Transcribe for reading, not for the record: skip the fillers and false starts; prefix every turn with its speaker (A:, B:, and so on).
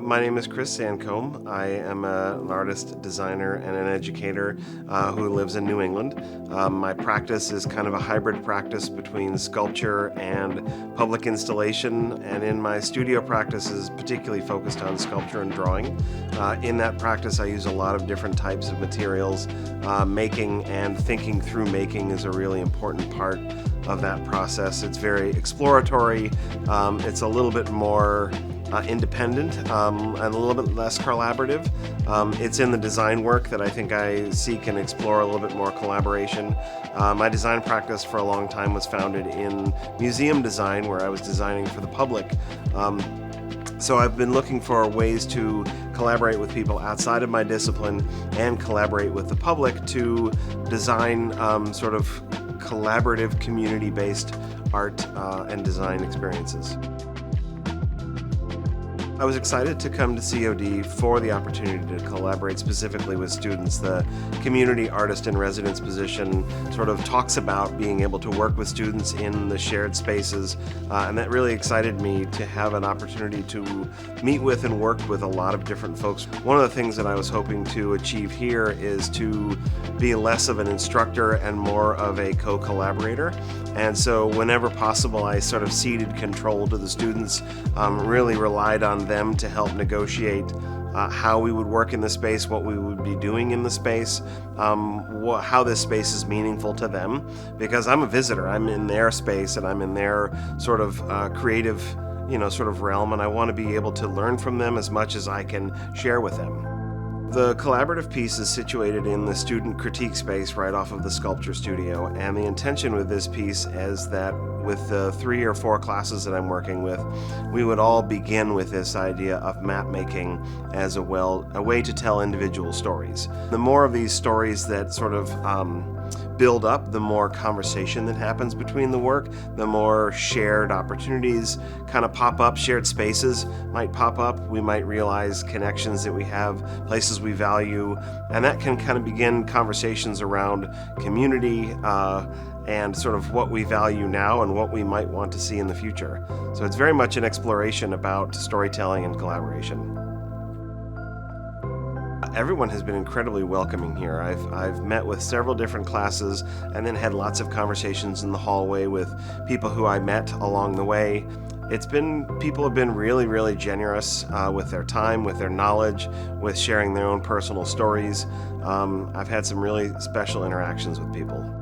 A: My name is Chris Sancomb. I am an artist, designer, and an educator who lives in New England. My practice is kind of a hybrid practice between sculpture and public installation, and in my studio practice is particularly focused on sculpture and drawing. In that practice, I use a lot of different types of materials. Making and thinking through making is a really important part of that process. It's very exploratory. It's a little bit more independent and a little bit less collaborative. It's in the design work that I think I seek and explore a little bit more collaboration. My design practice for a long time was founded in museum design, where I was designing for the public. So I've been looking for ways to collaborate with people outside of my discipline and collaborate with the public to design sort of collaborative, community-based art and design experiences. I was excited to come to COD for the opportunity to collaborate specifically with students. The community artist in residence position sort of talks about being able to work with students in the shared spaces, and that really excited me to have an opportunity to meet with and work with a lot of different folks. One of the things that I was hoping to achieve here is to be less of an instructor and more of a co-collaborator. And so whenever possible, I sort of ceded control to the students, really relied on them to help negotiate how we would work in the space, what we would be doing in the space, how this space is meaningful to them. Because I'm a visitor, I'm in their space and I'm in their sort of creative, sort of realm, and I want to be able to learn from them as much as I can share with them. The collaborative piece is situated in the student critique space right off of the sculpture studio, and the intention with this piece is that with the 3 or 4 classes that I'm working with, we would all begin with this idea of map making as a way to tell individual stories. The more of these stories that sort of build up, the more conversation that happens between the work, the more shared opportunities kind of pop up, shared spaces might pop up. We might realize connections that we have, places we value, and that can kind of begin conversations around community and sort of what we value now and what we might want to see in the future. So it's very much an exploration about storytelling and collaboration. Everyone has been incredibly welcoming here. I've met with several different classes and then had lots of conversations in the hallway with people who I met along the way. People have been really, really generous with their time, with their knowledge, with sharing their own personal stories. I've had some really special interactions with people.